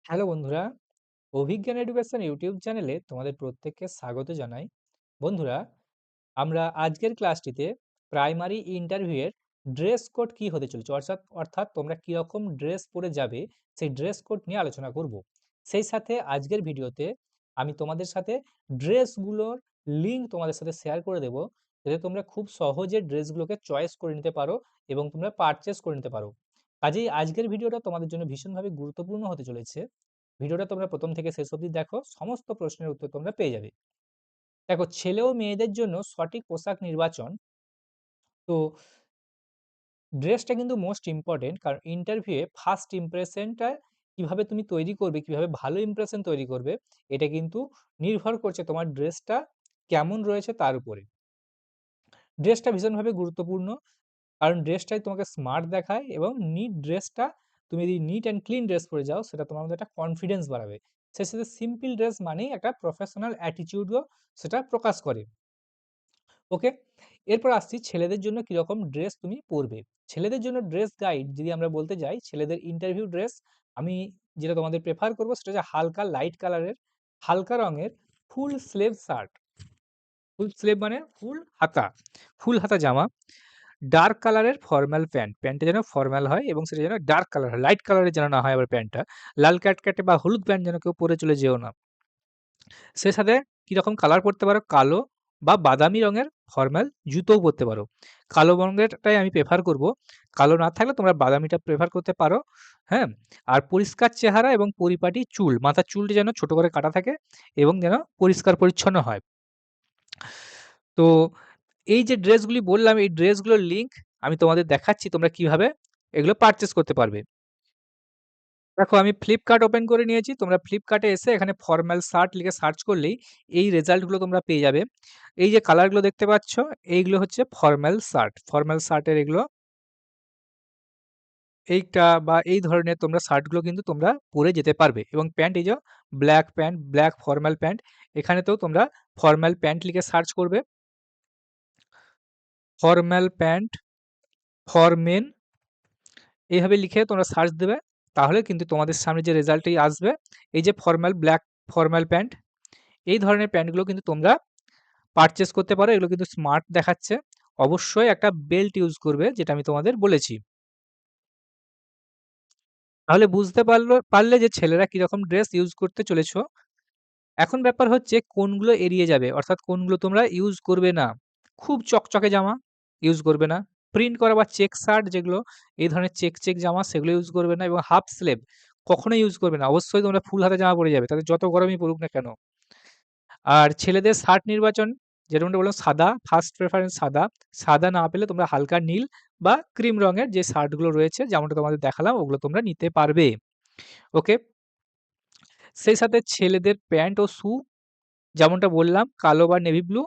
Hello বন্ধুরা, অভিজ্ঞান education YouTube চ্যানেলে তোমাদের প্রত্যেককে স্বাগত জানাই। বন্ধুরা, আমরা আজকের ক্লাসটিতে প্রাইমারি ইন্টারভিউয়ের ড্রেস কোড কি হতে চলেছে, অর্থাৎ তোমরা কিরকম ড্রেস পরে যাবে সেই ড্রেস কোড নিয়ে আলোচনা করব। সেই সাথে আজকের ভিডিওতে আমি তোমাদের সাথে ড্রেসগুলোর লিঙ্ক তোমাদের সাথে শেয়ার করে দেব, যাতে তোমরা খুব সহজে ড্রেসগুলোকে চয়েস করে নিতে পারো এবং তোমরা পারচেস করে নিতে পারো। কাজেই আজকের ভিডিওটা তোমাদের জন্য ভীষণভাবে গুরুত্বপূর্ণ হতে চলেছে। ভিডিওটা তোমরা প্রথম থেকে শেষ অবধি দেখো, সমস্ত প্রশ্নের উত্তর তোমরা পেয়ে যাবে। দেখো, ছেলে ও মেয়েদের জন্য সঠিক পোশাক নির্বাচন। তো ড্রেসটা কিন্তু মোস্ট ইম্পর্টেন্ট, কারণ ইন্টারভিউয়ে ফার্স্ট ইমপ্রেশনটা কিভাবে তুমি তৈরি করবে, কিভাবে ভালো ইমপ্রেশন তৈরি করবে, এটা কিন্তু নির্ভর করছে তোমার ড্রেসটা কেমন রয়েছে তার উপরে। ড্রেসটা ভীষণভাবে গুরুত্বপূর্ণ, কারণ ড্রেসটাই তোমাকে স্মার্ট দেখায়, এবং ড্রেসটা তুমি যদি নিট অ্যান্ড ক্লিন ড্রেস পরে যাও, সেটা তোমার মধ্যে একটা কনফিডেন্স বাড়াবে। সেই সাথে সিম্পল ড্রেস মানেই একটা প্রফেশনাল অ্যাটিটিউডও সেটা প্রকাশ করে। ওকে, এরপর আসছি ছেলেদের জন্য কিরকম ড্রেস তুমি পরবে। ছেলেদের জন্য ড্রেস গাইড যদি আমরা বলতে যাই, ছেলেদের ইন্টারভিউ ড্রেস আমি যেটা তোমাদের প্রেফার করব সেটা হচ্ছে হালকা লাইট কালারের, হালকা রঙের full sleeve shirt. Full sleeve মানে ফুল হাতা জামা। ডার্ক কালারের ফরমাল প্যান্ট, প্যান্টটা যেন ফরমাল হয় এবং সেটা যেন ডার্ক কালার হয়, লাইট কালারের যেন না হয় আবার প্যান্টটা। লাল ক্যাটক্যাটে বা হলুদ প্যান্ট যেন কেউ পরে চলে যেও না। সে সাথে কিরকম কালার পরতে পারো, কালো বা বাদামি রঙের ফরমাল জুতোও পরতে পারো। কালো রঙেরটাই আমি প্রেফার করব, কালো না থাকলে তোমরা বাদামিটা প্রেফার করতে পারো। হ্যাঁ, আর পরিষ্কার চেহারা এবং পরিপাটি চুল, মাথার চুলটি যেন ছোট করে কাটা থাকে এবং যেন পরিষ্কার পরিচ্ছন্ন হয়। তো এই যে ড্রেসগুলি বললাম, এই ড্রেসগুলোর লিঙ্ক আমি তোমাদের দেখাচ্ছি, তোমরা কিভাবে এগুলো পারচেস করতে পারবে। দেখো, আমি ফ্লিপকার্ট ওপেন করে নিয়েছি। তোমরা ফ্লিপকার্টে এসে এখানে ফরমাল শার্ট লিখে সার্চ করলেই এই রেজাল্টগুলো তোমরা পেয়ে যাবে। এই যে কালারগুলো দেখতে পাচ্ছ, এইগুলো হচ্ছে ফরমাল শার্ট। ফরমাল শার্টের এগুলো, এইটা বা এই ধরনের তোমরা শার্টগুলো কিন্তু তোমরা পরে যেতে পারবে। এবং প্যান্ট, এই যে black pant, black formal pant, এখানেতেও তোমরা ফরমাল প্যান্ট লিখে সার্চ করবে। ফরমাল প্যান্ট ফর মেন এইভাবে লিখে তোমরা সার্চ দেবে, তাহলে কিন্তু তোমাদের সামনে যে রেজাল্টটি আসবে, এই যে ফরমাল ব্ল্যাক ফরমাল প্যান্ট, এই ধরনের প্যান্টগুলো কিন্তু তোমরা পারচেস করতে পারো। এগুলো কিন্তু স্মার্ট দেখাচ্ছে। অবশ্যই একটা বেল্ট ইউজ করবে, যেটা আমি তোমাদের বলেছি। তাহলে বুঝতে পারলে যে ছেলেরা কিরকম ড্রেস ইউজ করতে চলেছো। এখন ব্যাপার হচ্ছে কোনগুলো এড়িয়ে যাবে, অর্থাৎ কোনগুলো তোমরা ইউজ করবে না। খুব চকচকে জামা ইউজ করবে না। প্রিন্ট করা বা চেক শার্ট, যেগুলো এই ধরনের চেক জামা, সেগুলো ইউজ করবে না। এবং হাফ স্লিভ কখনোই ইউজ করবে না। অবশ্যই তোমরা ফুল হাতা জামা পরে যাবে, তাদের যত গরমই পড়ুক না কেন। আর ছেলেদের শার্ট নির্বাচন, যেরকমটা বললাম, সাদা, ফার্স্ট প্রেফারেন্স সাদা। সাদা না পেলে তোমরা হালকা নীল বা ক্রিম রঙের যে শার্টগুলো রয়েছে, যেমনটা তোমাদের দেখালাম, ওগুলো তোমরা নিতে পারবে। ওকে, সেই সাথে ছেলেদের প্যান্ট ও শু, যেমনটা বললাম, কালো বা নেভি ব্লু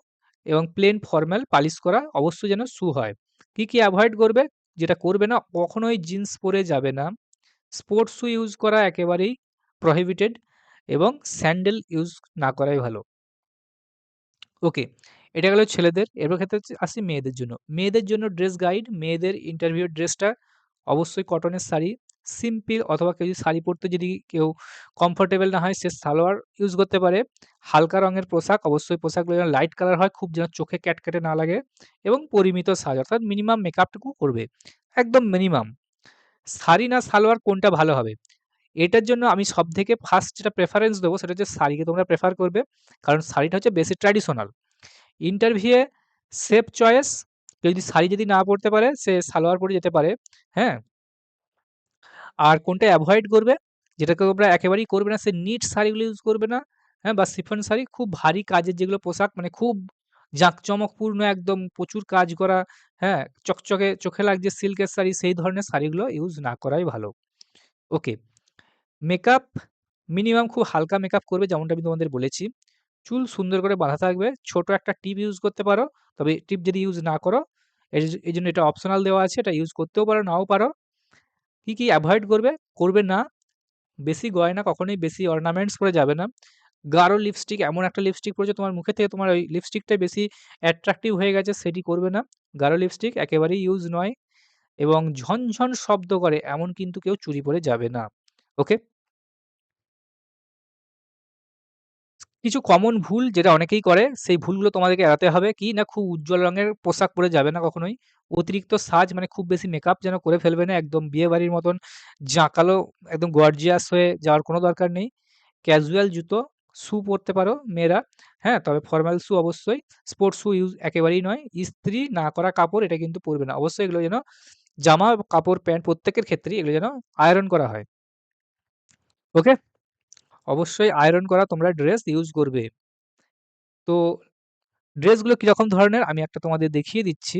এবং প্লেন ফর্মাল পালিশ করা, অবশ্যই যেন শু হয়। কি কি অ্যাভয়েড করবে, যেটা করবে না, কখনোই জিন্স পরে যাবে না। স্পোর্টস শু ইউজ করা একেবারেই প্রহিবিটেড, এবং স্যান্ডেল ইউজ না করাই ভালো। ওকে, এটা গেল ছেলেদের। এবার ক্ষেত্রে আসি মেয়েদের জন্য। মেয়েদের জন্য ড্রেস গাইড, মেয়েদের ইন্টারভিউ ড্রেসটা অবশ্যই কটনের শাড়ি, সিম্পল, অথবা কেউ যদি শাড়ি পরতে যদি কেউ কমফোর্টেবল না হয়, সে সালোয়ার ইউজ করতে পারে। হালকা রঙের পোশাক, অবশ্যই পোশাকগুলো যেন লাইট কালার হয়, খুব যেন চোখে ক্যাটকেটে না লাগে, এবং পরিমিত সাজ, অর্থাৎ মিনিমাম মেকআপটুকু করবে, একদম মিনিমাম। শাড়ি না সালোয়ার, কোনটা ভালো হবে? এটার জন্য আমি সবথেকে ফার্স্ট যেটা প্রেফারেন্স দেবো, সেটা হচ্ছে শাড়িকে তোমরা প্রেফার করবে, কারণ শাড়িটা হচ্ছে বেশি ট্র্যাডিশনাল। ইন্টারভিউয়ে সেফ চয়েস, কেউ যদি শাড়ি যদি না পরতে পারে, সে সালোয়ার পরে যেতে পারে। হ্যাঁ, আর কোনটা অ্যাভয়েড করবে, যেটাকে তোমরা একেবারেই করবে না, সে নিট শাড়িগুলো ইউজ করবে না। হ্যাঁ, বা শিফন শাড়ি, খুব ভারী কাজের যেগুলো পোশাক, মানে খুব জাঁকজমকপূর্ণ, একদম প্রচুর কাজ করা, হ্যাঁ, চকচকে চোখে লাগছে সিল্কের শাড়ি, সেই ধরনের শাড়িগুলো ইউজ না করাই ভালো। ওকে, মেকআপ মিনিমাম খুব হালকা মেকআপ করবে, যেমনটা আমি তোমাদের বলেছি। চুল সুন্দর করে বাঁধা থাকবে। ছোট একটা টিপ ইউজ করতে পারো, তবে টিপ যদি ইউজ না করো, এইজন্য এটা অপশনাল দেওয়া আছে, এটা ইউজ করতেও পারো, নাও পারো। কি কি অ্যাভয়েড করবে না, বেশি গয়না, কখনোই বেশি অর্নামেন্টস পরে যাবে না। গাঢ় লিপস্টিক, এমন একটা লিপস্টিক পরেছো তোমার মুখে থেকে তোমার ওই লিপস্টিকটাই বেশি অ্যাট্রাকটিভ হয়ে গেছে, সেটি করবে না। গাঢ় লিপস্টিক একেবারেই ইউজ নয়। এবং ঝনঝন শব্দ করে এমন কিন্তু কেউ চুড়ি পরে যাবে না। ওকে, কিছু কমন ভুল যেটা অনেকেই করে, সেই ভুলগুলো তোমাদেরকে এড়াতে হবে। কি না, খুব উজ্জ্বল রঙের পোশাক পরে যাবে না কখনোই। অতিরিক্ত সাজ মানে খুব বেশি মেকআপ যেন করে ফেলবে না। একদম বিয়েবাড়ির মতন জাঁকালো একদম গর্জিয়াস হয়ে যাওয়ার কোনো দরকার নেই। ক্যাজুয়াল জুতো, শু পরতে পারো মেয়েরা। হ্যাঁ? তবে ফরমাল শু অবশ্যই। স্পোর্টস শু একেবারেই নয়। ইস্ত্রি না করা কাপড় এটা কিন্তু পরবে না। অবশ্যই এগুলো যেন জামা, কাপড়, প্যান্ট প্রত্যেকের ক্ষেত্রেই এগুলো যেন আয়রন করা হয়। ওকে? অবশ্যই আয়রন করা তোমরা ড্রেস ইউজ করবে। তো ড্রেসগুলো কিরকম ধরনের আমি একটা তোমাদের দেখিয়ে দিচ্ছি।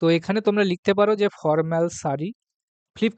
তো এখানে তোমরা লিখতে পারো যে ফরমাল শাড়ি, ফ্লিপকার্ট